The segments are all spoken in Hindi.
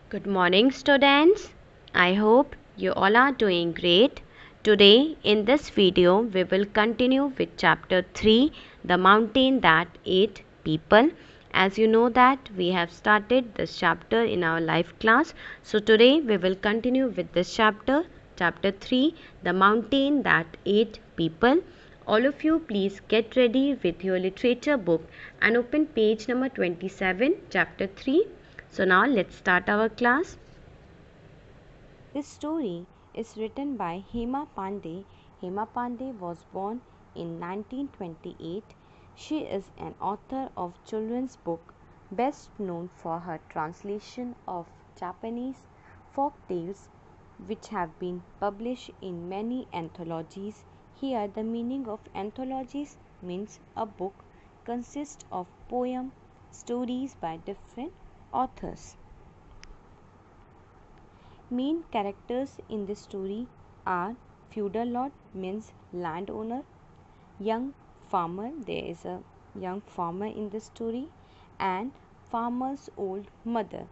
Good morning, students. I hope you all are doing great. Today, in this video, we will continue with chapter 3, The Mountain That Ate People. As you know that we have started this chapter in our life class. So today, we will continue with this chapter, chapter 3, The Mountain That Ate People. All of you, please get ready with your literature book and open page number 27, chapter 3. So now let's start our class. This story is written by Hema Pandey. Hema Pandey was born in 1928. She is an author of children's book, best known for her translation of Japanese folk tales which have been published in many anthologies. Here the meaning of anthologies means a book consists of poem stories by different authors. Main characters in this story are feudal lord means landowner, young farmer, there is a young farmer in this story, and farmer's old mother.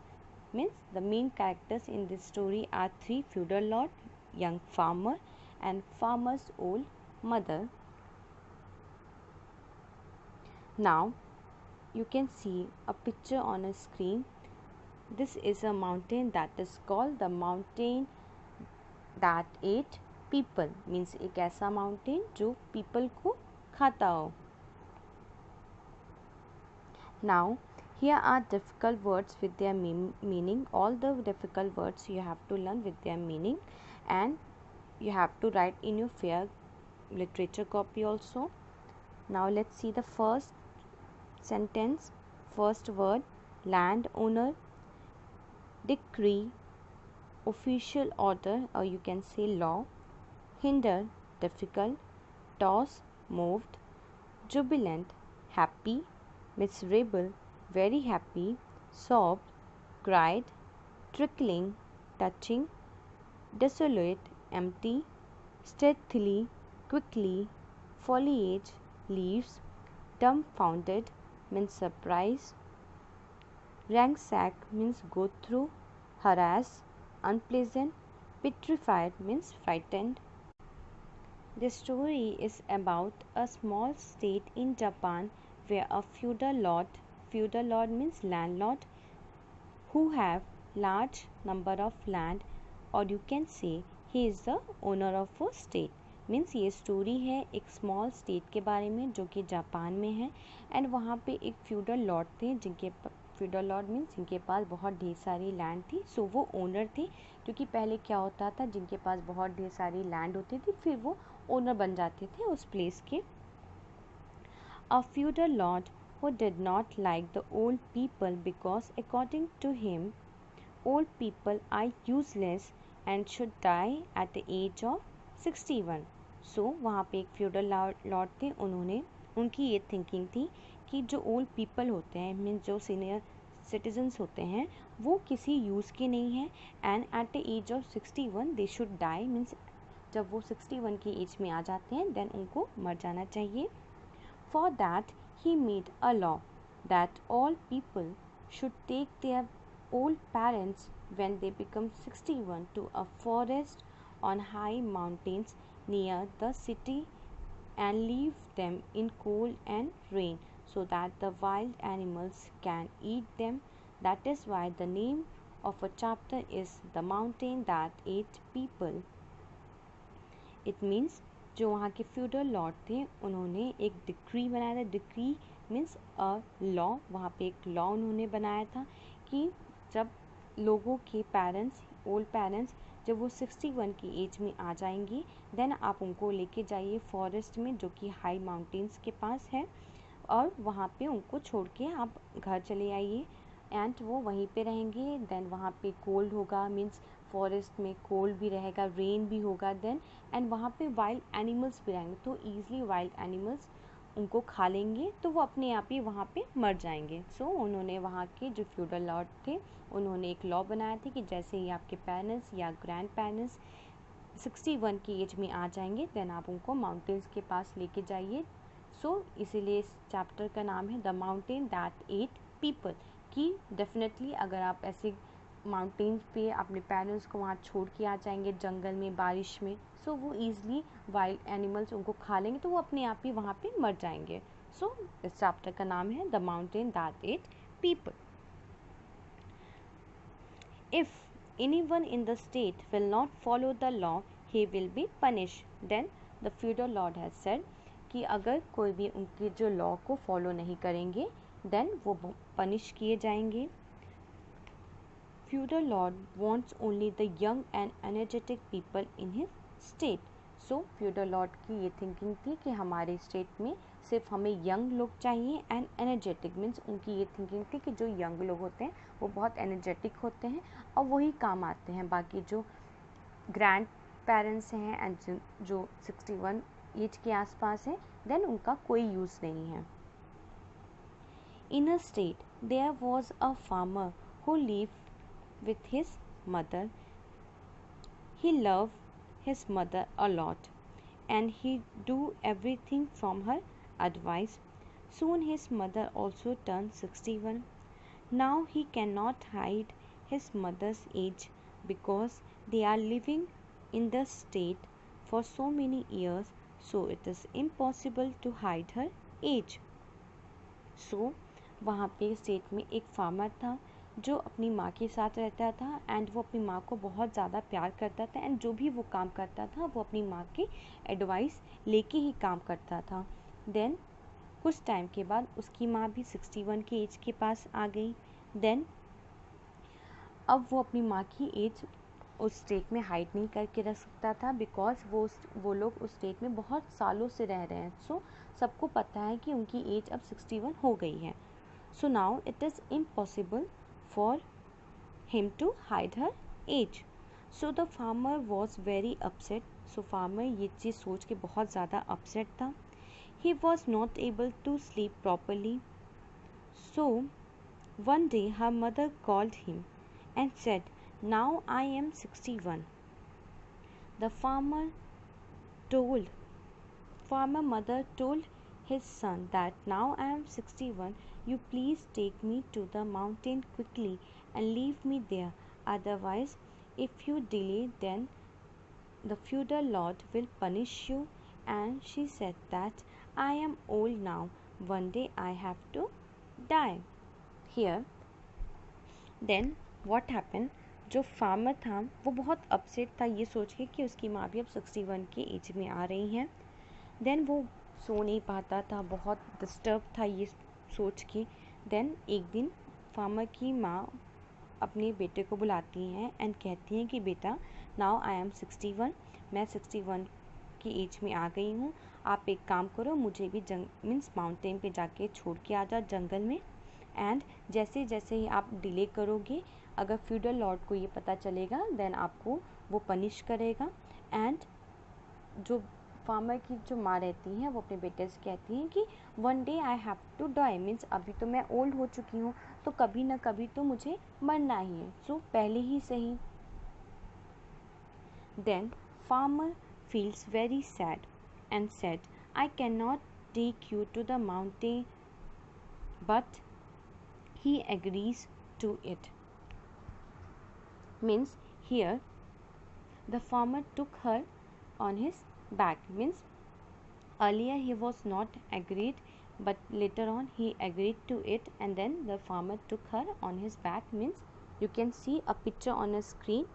Means the main characters in this story are three: feudal lord, young farmer, and farmer's old mother. Now you can see a picture on a screen. This is a mountain that is called the mountain that ate people. Means एक ऐसा माउंटेन जो पीपल को खाता हो. Now here are difficult words with their meaning. All the difficult words you have to learn with their meaning, and you have to write in your fair literature copy also. Now let's see the first sentence. First word, landowner, decree, official order, or you can say law, hinder, difficult, toss, moved, jubilant, happy, miserable, very happy, sobbed, cried, trickling, touching, desolate, empty, stealthily, quickly, foliage, leaves, dumbfounded means surprise, ransack means go through, harass, unpleasant, petrified means frightened. The story is about a small state in Japan where a feudal lord means landlord, who have large number of land, or you can say he is the owner of a state. Means ये स्टोरी है एक स्मॉल स्टेट के बारे में जो कि जापान में है, एंड वहाँ पे एक फ्यूडल लॉर्ड थे जिनके फ्यूडल लॉर्ड मीन्स जिनके पास बहुत ढेर सारी लैंड थी. सो वो ओनर थे, क्योंकि पहले क्या होता था जिनके पास बहुत ढेर सारी लैंड होती थी फिर वो ओनर बन जाते थे उस प्लेस के. A feudal lord who did not like the old people because according to him old people are useless and should die at the age of 61. सो वहाँ पे एक फ्यूडल लॉर्ड थे, उनकी ये थिंकिंग थी कि जो ओल्ड पीपल होते हैं मीन्स जो सीनियर सिटीजन्स होते हैं वो किसी यूज़ के नहीं हैं, and at the age of 61 they should die. Means जब वो 61 की एज में आ जाते हैं देन उनको मर जाना चाहिए. For that he made a law that all people should take their old parents when they become 61 to a forest on high mountains near the city and leave them in cold and rain so that the wild animals can eat them. That is why the name of a chapter is The Mountain That Ate People. It means जो वहाँ के फ्यूडल लॉर्ड थे उन्होंने एक डिक्री बनाया था. Decree means a law. वहाँ पे एक लॉ उन्होंने बनाया था कि जब लोगों के पेरेंट्स ओल्ड पेरेंट्स जब वो 61 की एज में आ जाएंगे देन आप उनको लेके जाइए फॉरेस्ट में जो कि हाई माउंटेन्स के पास है, और वहाँ पे उनको छोड़ के आप घर चले आइए एंड वो वहीं पे रहेंगे. देन वहाँ पे कोल्ड होगा मीन्स फॉरेस्ट में कोल्ड भी रहेगा, रेन भी होगा देन, एंड वहाँ पे वाइल्ड एनिमल्स भी रहेंगे तो ईज़िली वाइल्ड एनिमल्स उनको खा लेंगे तो वो अपने आप ही वहाँ पे मर जाएंगे. सो उन्होंने वहाँ के जो फ्यूडल लॉर्ड थे उन्होंने एक लॉ बनाया था कि जैसे ही आपके पेरेंट्स या ग्रैंड पेरेंट्स 61 की एज में आ जाएंगे देन आप उनको माउंटेन्स के पास लेके जाइए. सो इसीलिए इस चैप्टर का नाम है the mountain that at people, कि डेफिनेटली अगर आप ऐसे माउंटेन्स पे अपने पेरेंट्स को वहाँ छोड़ के आ जाएंगे जंगल में बारिश में, सो वो ईज़िली वाइल्ड एनिमल्स उनको खा लेंगे, तो वो अपने आप ही वहाँ पे मर जाएंगे। सो इस चैप्टर का नाम है the mountain that at people. If anyone in the state will not follow the law, he will be punished. Then the feudal lord has said कि अगर कोई भी उनके जो लॉ को फॉलो नहीं करेंगे देन वो पनिश किए जाएंगे। Feudal lord wants only the young and energetic people in his state. So feudal lord की ये थिंकिंग थी कि हमारे स्टेट में सिर्फ हमें यंग लोग चाहिए एंड एनर्जेटिक, मीन्स उनकी ये थिंकिंग थी कि जो यंग लोग होते हैं वो बहुत एनर्जेटिक होते हैं और वही काम आते हैं, बाकी जो ग्रैंड पेरेंट्स हैं एंड जो 61 एज के आसपास है देन उनका कोई यूज़ नहीं है। In a state there was a farmer who lived with his mother. He loved his mother a lot and he do everything from her advice. Soon his mother also turned 61. Now he cannot hide his mother's age because they are living in the state for so many years, so it is impossible to hide her age. So वहाँ पे स्टेट में एक फार्मर था जो अपनी माँ के साथ रहता था एंड वो अपनी माँ को बहुत ज़्यादा प्यार करता था एंड जो भी वो काम करता था वो अपनी माँ की एडवाइस लेके ही काम करता था। देन कुछ टाइम के बाद उसकी माँ भी 61 की एज के पास आ गई। देन अब वो अपनी माँ की एज उस स्टेट में हाइड नहीं करके रख सकता था बिकॉज वो लोग उस स्टेट में बहुत सालों से रह रहे हैं, सो सबको पता है कि उनकी एज अब 61 हो गई है। So now it is impossible for him to hide her age. So the farmer was very upset. So farmer ये चीज़ सोच के बहुत ज़्यादा upset था. He was not able to sleep properly. So one day her mother called him and said, "Now I am 61." The farmer mother told his son that now I am 61, you please take me to the mountain quickly and leave me there. Otherwise, if you delay, then the feudal lord will punish you. And she said that I am old now. One day I have to die. Here, then what happened? जो फार्मर था वो बहुत अपसेट था ये सोच के कि उसकी माँ भी अब 61 की एज में आ रही हैं। देन वो सो नहीं पाता था, बहुत डिस्टर्ब था ये सोच के। देन एक दिन फार्मर की माँ अपने बेटे को बुलाती हैं एंड कहती हैं कि बेटा नाउ आई एम 61, मैं 61 की एज में आ गई हूँ, आप एक काम करो मुझे भी मीन्स माउंटेन पे जाके छोड़ के आ जाओ जंगल में, एंड जैसे जैसे ही आप डिले करोगे अगर फ्यूडल लॉर्ड को ये पता चलेगा देन आपको वो पनिश करेगा। एंड जो फार्मर की जो माँ रहती हैं वो अपने बेटे से कहती हैं कि one day I have to die, means अभी तो मैं ओल्ड हो चुकी हूँ तो कभी ना कभी तो मुझे मरना ही है, सो पहले ही सही। Then farmer feels very sad and said I can not take you to the mountain but he agrees to it. Means here the farmer took her on his back, means earlier he was not agreed but later on he agreed to it and then the farmer took her on his back, means you can see a picture on a screen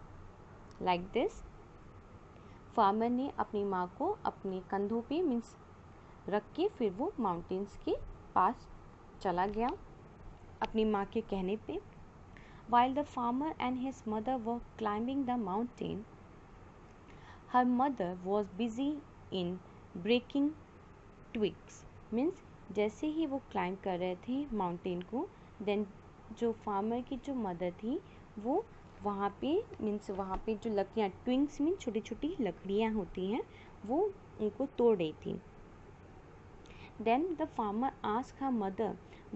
like this. Farmer ने अपनी माँ को अपने कंधों पे मीन्स रख के फिर वो माउंटेन्स के पास चला गया अपनी माँ के कहने पे। While the farmer and his mother were climbing the mountain, her mother was busy in breaking twigs. Means जैसे ही वो क्लाइंब कर रहे थे माउंटेन को देन जो फार्मर की जो मदर थी वो वहाँ पे मीन्स वहाँ पे जो लकड़ियाँ ट्विंग्स मीन छोटी छोटी लकड़ियाँ होती हैं वो उनको तोड़ रही थी। Then the farmer asked her mother,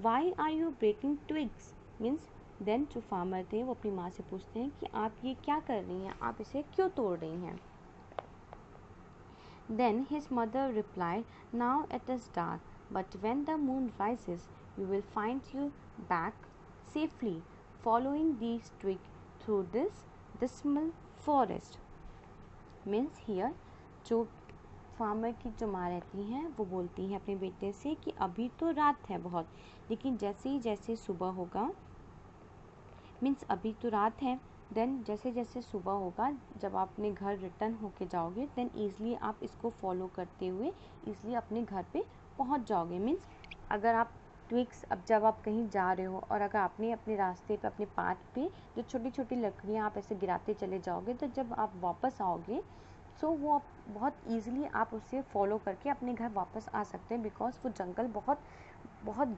"Why are you breaking twigs?" Means then जो फार्मर थे वो अपनी माँ से पूछते हैं कि आप ये क्या कर रही हैं, आप इसे क्यों तोड़ रही हैं। Then his mother replied, now it is dark but when the moon rises you will find you back safely following these twig through this dismal forest. Means here जो फार्मर की जो माँ रहती हैं वो बोलती हैं अपने बेटे से कि अभी तो रात है बहुत, लेकिन जैसे ही जैसे सुबह होगा, मीन्स अभी तो रात है, देन जैसे जैसे सुबह होगा, जब आप अपने घर रिटर्न होके जाओगे, देन ईज़िली आप इसको फॉलो करते हुए ईज़िली अपने घर पे पहुंच जाओगे। मीन्स अगर आप ट्विक्स, अब जब आप कहीं जा रहे हो और अगर आपने अपने रास्ते पे अपने पाथ पे जो छोटी छोटी लकड़ियाँ आप ऐसे गिराते चले जाओगे, तो जब आप वापस आओगे सो वो आप बहुत ईज़िली आप उसे फॉलो करके अपने घर वापस आ सकते हैं, बिकॉज वो जंगल बहुत बहुत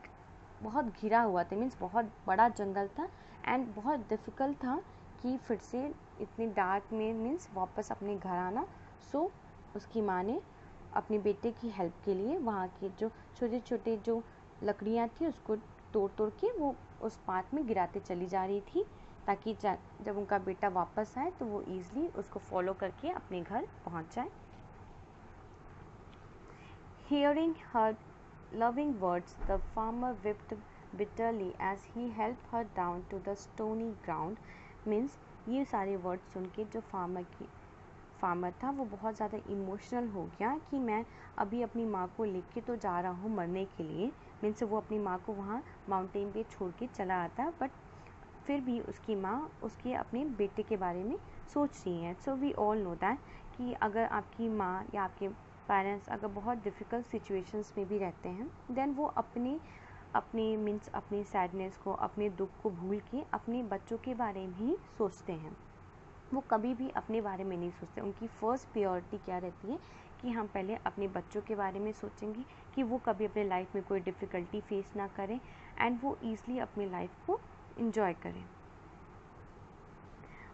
बहुत घिरा हुआ था, मीन्स बहुत बड़ा जंगल था एंड बहुत डिफ़िकल्ट था कि फिर से इतने डार्क में मीन्स वापस अपने घर आना। सो उसकी माँ ने अपने बेटे की हेल्प के लिए वहाँ के जो छोटे छोटे जो लकड़ियाँ थी उसको तोड़ तोड़ के वो उस पाथ में गिराते चली जा रही थी, ताकि जब उनका बेटा वापस आए तो वो ईज़िली उसको फॉलो करके अपने घर पहुँच जाए। Hearing her loving words, the farmer wept bitterly as he helped her down to the stony ground. Means ये सारे वर्ड सुन के जो फार्मर था वो बहुत ज़्यादा इमोशनल हो गया कि मैं अभी अपनी माँ को लेके तो जा रहा हूँ मरने के लिए। मीन्स वो अपनी माँ को वहाँ माउंटेन पे छोड़ के चला आता, बट फिर भी उसकी माँ उसके अपने बेटे के बारे में सोच रही हैं। So we all know that कि अगर आपकी माँ या आपके पेरेंट्स अगर बहुत डिफ़िकल्ट सिचुएशंस में भी रहते हैं, देन वो अपने मीन्स अपनी सैडनेस को, अपने दुख को भूल के अपने बच्चों के बारे में ही सोचते हैं। वो कभी भी अपने बारे में नहीं सोचते। उनकी फ़र्स्ट प्रायोरिटी क्या रहती है कि हम पहले अपने बच्चों के बारे में सोचेंगे कि वो कभी अपने लाइफ में कोई डिफ़िकल्टी फेस ना करें एंड वो ईज़िली अपनी लाइफ को enjoy करें।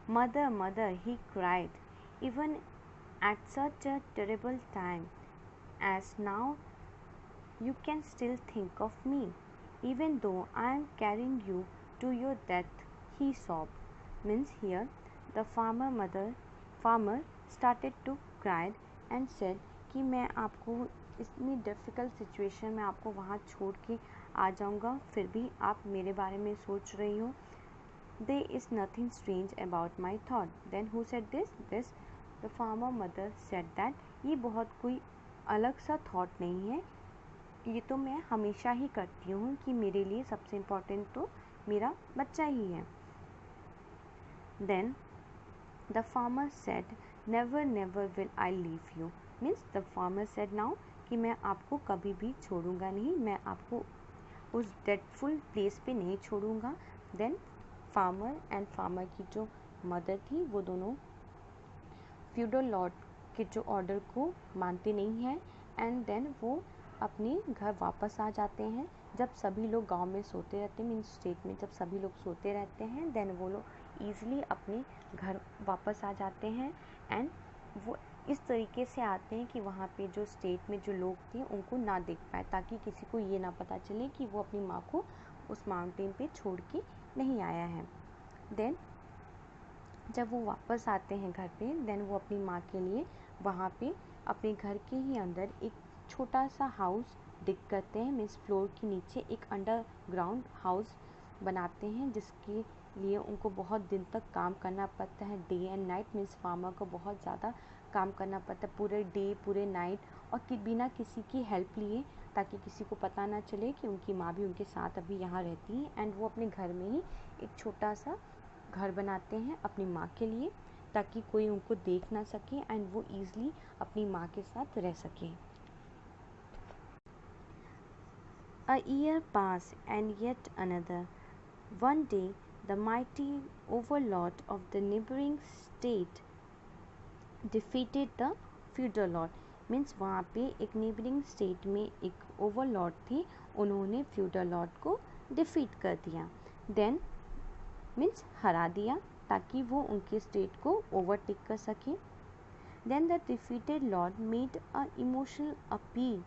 Mother, mother, he cried, even at such a terrible time as now, you can still think of me, even though I am carrying you to your death, he sobbed. Means here, the farmer started to cry and said कि मैं आपको इतनी डिफ़िकल्ट सिचुएशन में आपको वहाँ छोड़ के आ जाऊँगा, फिर भी आप मेरे बारे में सोच रही हो। There is nothing strange about my thought. Then who said this? The farmer mother said that ये बहुत कोई अलग सा थॉट नहीं है, ये तो मैं हमेशा ही करती हूँ कि मेरे लिए सबसे इम्पोर्टेंट तो मेरा बच्चा ही है। Then the farmer said, never will I leave you. Means the farmer said now कि मैं आपको कभी भी छोड़ूंगा नहीं, मैं आपको उस डेडफुल प्लेस पे नहीं छोड़ूंगा। देन फार्मर एंड फार्मर की जो मदर थी वो दोनों फ्यूडल लॉर्ड के जो ऑर्डर को मानते नहीं हैं एंड देन वो अपने घर वापस आ जाते हैं। जब सभी लोग गांव में सोते रहते हैं, मीन्स स्टेट में जब सभी लोग सोते रहते हैं, देन वो लोग ईज़िली अपने घर वापस आ जाते हैं एंड वो इस तरीके से आते हैं कि वहाँ पे जो स्टेट में जो लोग थे उनको ना देख पाए, ताकि किसी को ये ना पता चले कि वो अपनी माँ को उस माउंटेन पे छोड़ के नहीं आया है। देन जब वो वापस आते हैं घर पे, देन वो अपनी माँ के लिए वहाँ पे अपने घर के ही अंदर एक छोटा सा हाउस डिग करते हैं, मीन्स फ्लोर के नीचे एक अंडरग्राउंड हाउस बनाते हैं, जिसके लिए उनको बहुत दिन तक काम करना पड़ता है, day and night. Means farmer को बहुत ज़्यादा काम करना पड़ता है पूरे डे पूरे नाइट, और बिना किसी की हेल्प लिए, ताकि किसी को पता ना चले कि उनकी माँ भी उनके साथ अभी यहाँ रहती है। एंड वो अपने घर में ही एक छोटा सा घर बनाते हैं अपनी माँ के लिए, ताकि कोई उनको देख ना सके एंड वो ईज़िली अपनी माँ के साथ रह सके। A year passed and yet another. One day, the mighty overlord of the neighboring state defeated the feudal lord. Means वहाँ पे एक नेबरिंग स्टेट में एक ओवरलॉर्ड थे, उन्होंने फ्यूडल लॉर्ड को डिफीट कर दिया। देन मीन्स हरा दिया, ताकि वो उनके स्टेट को ओवरटेक कर सके। Then the defeated lord made a emotional appeal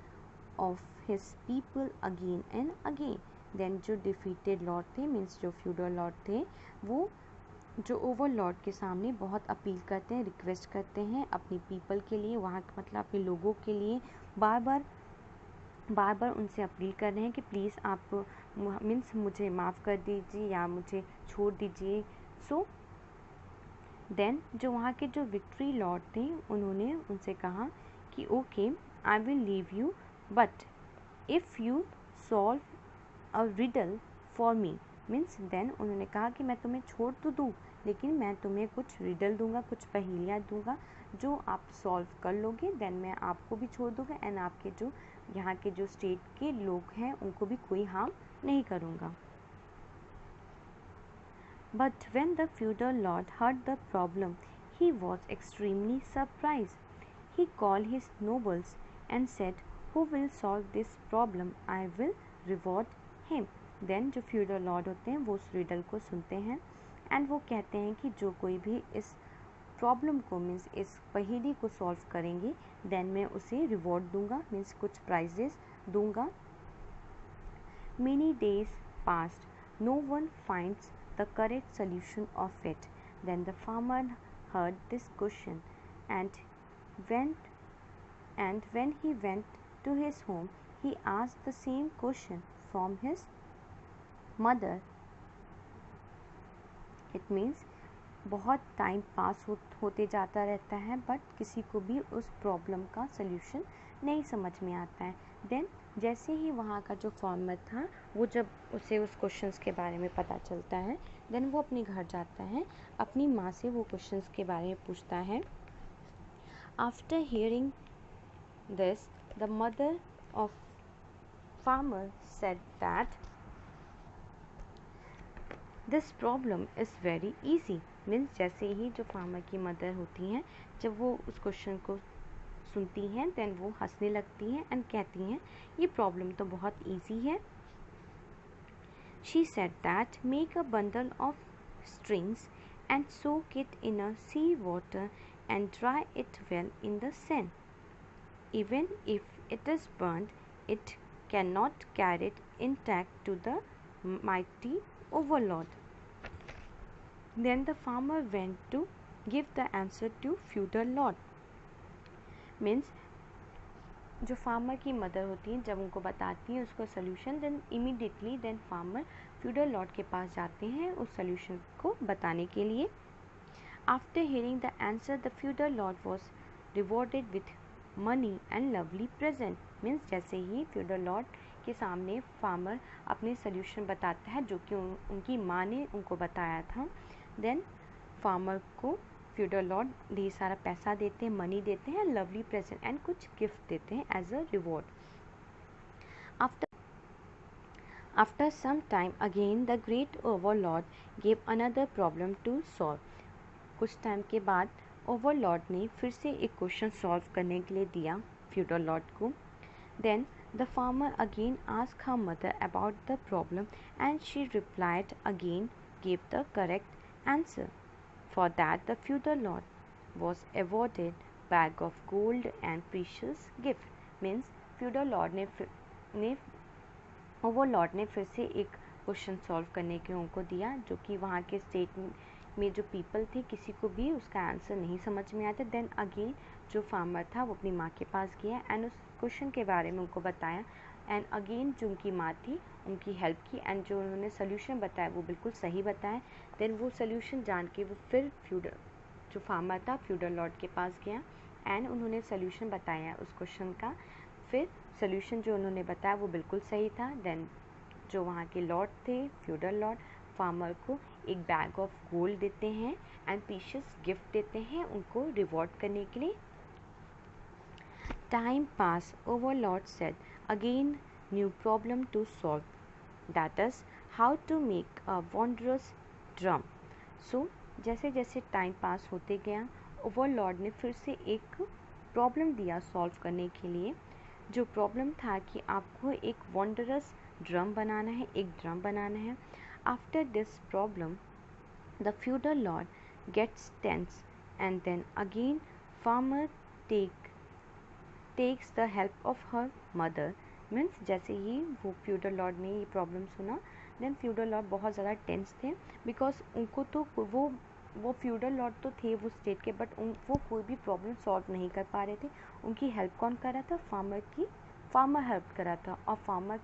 of his people again and again. Then जो डिफीटेड लॉर्ड थे, मीन्स जो फ्यूडल लॉर्ड थे, वो जो ओवरलॉर्ड के सामने बहुत अपील करते हैं, रिक्वेस्ट करते हैं अपनी पीपल के लिए, वहाँ मतलब अपने लोगों के लिए बार बार उनसे अपील कर रहे हैं कि प्लीज़ आप मीन्स मुझे माफ़ कर दीजिए या मुझे छोड़ दीजिए। सो देन जो वहाँ के जो विक्ट्री लॉर्ड थे उन्होंने उनसे कहा कि okay, I will leave you, but if you solve a riddle for me. Means then उन्होंने कहा कि मैं तुम्हें छोड़ तो दूँ, लेकिन मैं तुम्हें कुछ रिडल दूंगा, कुछ पहेलियाँ दूंगा जो आप सॉल्व कर लोगे, देन मैं आपको भी छोड़ दूंगा एंड आपके जो यहाँ के जो स्टेट के लोग हैं उनको भी कोई हार्म नहीं करूँगा। But when the feudal lord heard the problem, he was extremely surprised. He called his nobles and said, "Who will solve this problem? I will reward him." Then जो feudal lord होते हैं वो उस riddle को सुनते हैं एंड वो कहते हैं कि जो कोई भी इस प्रॉब्लम को मीन्स इस पहेली को सॉल्व करेंगे देन मैं उसे रिवॉर्ड दूंगा, मीन्स कुछ प्राइजेस दूंगा। Many days passed. No one finds the correct solution of it. Then the farmer heard this question and went and when he went to his home, he asked the same question from his mother. It means बहुत टाइम पास होते जाता रहता है बट किसी को भी उस प्रॉब्लम का सल्यूशन नहीं समझ में आता है। देन जैसे ही वहाँ का जो फार्मर था वो जब उसे उस क्वेश्चंस के बारे में पता चलता है देन वो अपने घर जाता है, अपनी माँ से वो क्वेश्चंस के बारे में पूछता है। After hearing this the mother of farmer said that this problem is very easy. Means जैसे ही जो फार्मर की मदर होती हैं जब वो उस क्वेश्चन को सुनती हैं देन वो हंसने लगती हैं एंड कहती हैं ये प्रॉब्लम तो बहुत ईजी है। She said that make a bundle of strings and soak it in a sea water and dry it well in the sun. Even if it is burned it can not carry it intact to the mighty overlord. Then the farmer went to give the answer to feudal lord. Means जो फार्मर की मदर होती है जब उनको बताती है उसको solution then immediately then farmer feudal lord के पास जाते हैं उस सोल्यूशन को बताने के लिए। After hearing the answer the feudal Lord was rewarded with money and lovely present. Means जैसे ही फ्यूडल लॉर्ड के सामने फार्मर अपने सोल्यूशन बताता है जो कि उनकी माँ ने उनको बताया था, देन फार्मर को फ्यूडल लॉर्ड ढेर सारा पैसा देते हैं, मनी देते हैं, लवली प्रेजेंट एंड कुछ गिफ्ट देते हैं as a reward. After some time again the great overlord gave another problem to solve. कुछ टाइम के बाद ओवरलॉर्ड ने फिर से एक क्वेश्चन सॉल्व करने के लिए दिया फ्यूडल लॉर्ड को। Then the farmer again asked her mother about the problem and she replied again gave the correct answer. For that the feudal lord was awarded bag of gold and precious gift. Means feudal lord ने ओवरलॉर्ड ने फिर से एक क्वेश्चन सॉल्व करने के उनको दिया जो कि वहाँ के स्टेट में जो पीपल थे किसी को भी उसका आंसर नहीं समझ में आया था। देन अगेन जो फार्मर था वो अपनी माँ के पास गया एंड उस क्वेश्चन के बारे में उनको बताया एंड अगेन जो उनकी माँ थी उनकी हेल्प की एंड जो उन्होंने सोल्यूशन बताया वो बिल्कुल सही बताया। देन वो सोल्यूशन जान के वो फिर जो फार्मर था फ्यूडल लॉर्ड के पास गया एंड उन्होंने सोल्यूशन बताया उस क्वेश्चन का। फिर सोल्यूशन जो उन्होंने बताया वो बिल्कुल सही था। देन जो वहाँ के लॉर्ड थे फ्यूडल लॉर्ड फार्मर को एक बैग ऑफ गोल्ड देते हैं एंड प्रीशियस गिफ्ट देते हैं उनको रिवॉर्ड करने के लिए। Time pass overlord said again new problem to solve, that is how to make a wondrous drum. So जैसे जैसे टाइम पास होते गया ओवरलॉर्ड ने फिर से एक प्रॉब्लम दिया सॉल्व करने के लिए। जो प्रॉब्लम था कि आपको एक वंडरस ड्रम बनाना है, एक ड्रम बनाना है। After this problem the feudal lord gets tense and then again farmer takes the help of her mother. Means जैसे ही वो फ्यूडल लॉर्ड ने ये प्रॉब्लम सुना देन फ्यूडल लॉर्ड बहुत ज़्यादा टेंस थे बिकॉज उनको तो वो फ्यूडल लॉर्ड तो थे वो स्टेट के बट वो कोई भी प्रॉब्लम सॉल्व नहीं कर पा रहे थे। उनकी हेल्प कौन कर रहा था? फार्मर हेल्प कर रहा था और फार्मर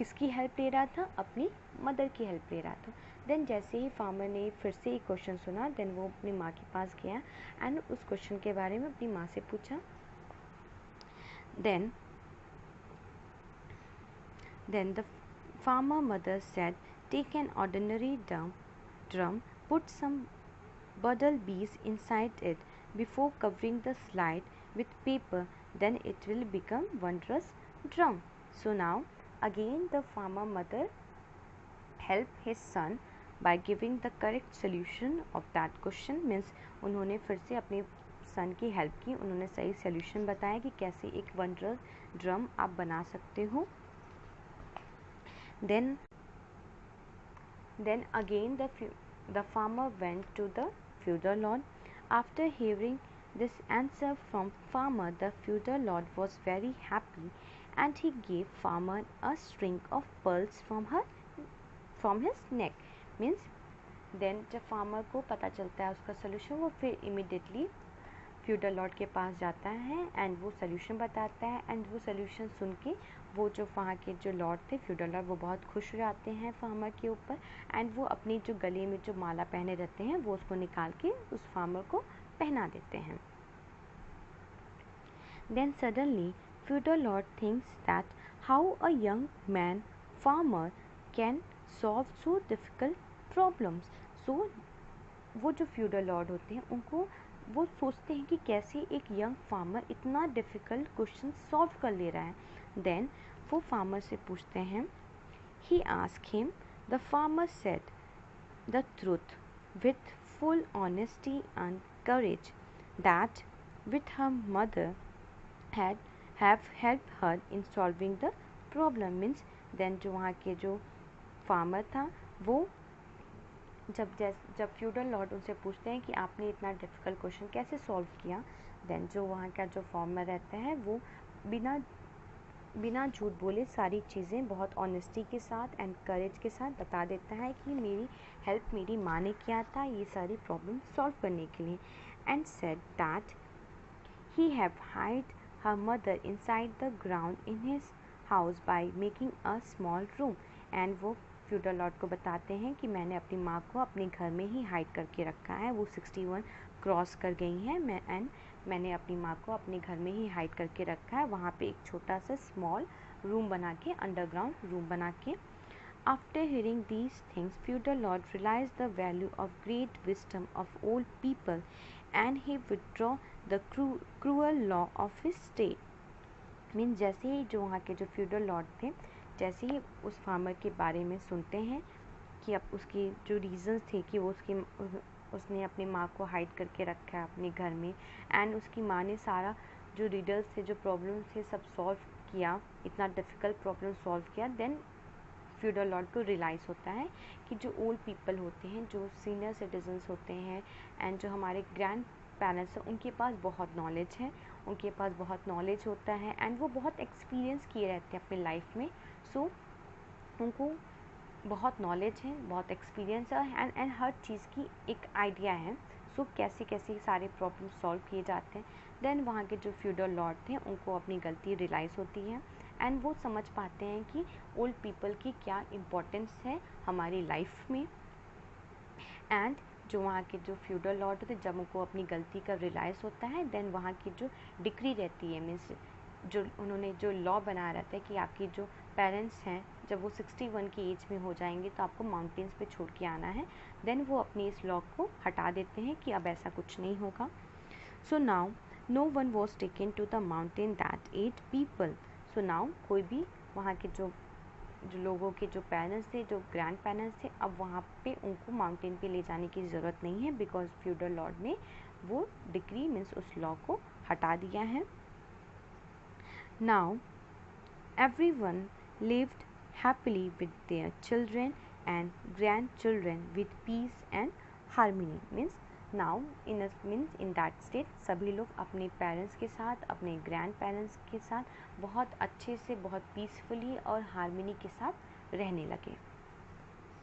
किसकी हेल्प ले रहा था? अपनी मदर की हेल्प ले रहा था। देन जैसे ही फार्मर ने फिर से एक क्वेश्चन सुना, देन वो अपनी माँ के पास गया एंड उस क्वेश्चन के बारे में अपनी माँ से पूछा। Then the farmer mother said, take an ordinary drum, put some bottle bees inside it before covering the slide with paper, then it will become wondrous drum. So now again the farmer mother helped his son by giving the correct solution of that question. Means उन्होंने फिर से अपने सन की हेल्प की, उन्होंने सही सोल्यूशन बताया कि कैसे एक वंडरस ड्रम आप बना सकते हो। Then again the farmer went to the feudal lord. After hearing this answer from farmer, the feudal lord was very happy and he gave farmer a string of pearls from his neck. Means then जब farmer को पता चलता है उसका solution, वो फिर immediately फ्यूडल लॉर्ड के पास जाता है एंड वो सोल्यूशन बताता है एंड वो सोल्यूशन सुन के वो जो वहाँ के जो लॉर्ड थे फ्यूडल लॉर्ड, वो बहुत खुश हो जाते हैं फार्मर के ऊपर एंड वो अपनी जो गले में जो माला पहने रहते हैं वो उसको निकाल के उस फार्मर को पहना देते हैं। Then suddenly feudal lord thinks that how a young man farmer can solve so difficult problems. So वो जो फ्यूडल लॉर्ड होते हैं उनको वो सोचते हैं कि कैसे एक यंग फार्मर इतना डिफ़िकल्ट क्वेश्चन सॉल्व कर ले रहा है। देन वो फार्मर से पूछते हैं, he ask him, the farmer said the truth with full honesty and courage that with her mother have help her in solving the problem. Means then जो वहाँ के जो फार्मर था वो जब फ्यूडल लॉर्ड उनसे पूछते हैं कि आपने इतना डिफ़िकल्ट क्वेश्चन कैसे सॉल्व किया, देन जो वहाँ का जो फार्मर रहता है वो बिना झूठ बोले सारी चीज़ें बहुत ऑनेस्टी के साथ एंड करेज के साथ बता देता है कि मेरी हेल्प मेरी माँ ने किया था ये सारी प्रॉब्लम सॉल्व करने के लिए। And said that he have hide her mother inside the ground in his house by making a small room. And वो फ्यूडल लॉर्ड को बताते हैं कि मैंने अपनी माँ को अपने घर में ही हाइड करके रखा है, वो 61 क्रॉस कर गई हैं मैंने अपनी माँ को अपने घर में ही हाइड करके रखा है, वहाँ पे एक छोटा सा स्मॉल रूम बना के, अंडरग्राउंड रूम बना के। After hearing these things feudal lord realise the value of great wisdom of old people and he withdraw the cruel law of his state. Means जैसे ही जो वहाँ के जो फ्यूडल लॉर्ड थे जैसे ही उस फार्मर के बारे में सुनते हैं कि अब उसकी जो रीज़न्स थे कि वो उसने अपनी माँ को हाइड करके रखा है अपने घर में एंड उसकी माँ ने सारा जो रीडर्स थे जो प्रॉब्लम्स थे सब सॉल्व किया, इतना डिफ़िकल्ट प्रॉब्लम सॉल्व किया। देन फ्यूडल लॉर्ड को रियलाइज़ होता है कि जो ओल्ड पीपल होते हैं, जो सीनियर सिटीजन्स होते हैं एंड जो हमारे ग्रैंड पेरेंट्स हैं, उनके पास बहुत नॉलेज है, उनके पास बहुत नॉलेज होता है एंड वो बहुत एक्सपीरियंस किए रहते हैं अपनी लाइफ में। सो उनको बहुत नॉलेज है, बहुत एक्सपीरियंस है एंड हर चीज़ की एक आइडिया है। सो कैसे कैसे सारे प्रॉब्लम सॉल्व किए जाते हैं। देन वहाँ के जो फ्यूडल लॉर्ड थे उनको अपनी गलती रियलाइज़ होती है एंड वो समझ पाते हैं कि ओल्ड पीपल की क्या इम्पोर्टेंस है हमारी लाइफ में। एंड जो वहाँ के जो फ्यूडल लॉर्ड होते जब उनको अपनी गलती का रियलाइज़ होता है, देन वहाँ की जो डिक्री रहती है, मीन्स जो उन्होंने जो लॉ बनाया रहता है कि आपकी जो पेरेंट्स हैं जब वो 61 की एज में हो जाएंगे तो आपको माउंटेन्स पे छोड़ के आना है। देन वो अपने इस लॉ को हटा देते हैं कि अब ऐसा कुछ नहीं होगा। So now no one was taken to the mountain that 8 people. So now कोई भी वहाँ के जो लोगों के जो पेरेंट्स थे, जो ग्रैंड पेरेंट्स थे, अब वहाँ पे उनको माउंटेन पे ले जाने की ज़रूरत नहीं है बिकॉज फ्यूडल लॉर्ड ने वो डिक्री मीन्स उस लॉ को हटा दिया है। Now everyone lived happily with their children and grandchildren with peace and harmony. Means now in that state सभी लोग अपने पेरेंट्स के साथ, अपने ग्रैंड पेरेंट्स के साथ बहुत अच्छे से, बहुत पीसफुली और हार्मनी के साथ रहने लगे।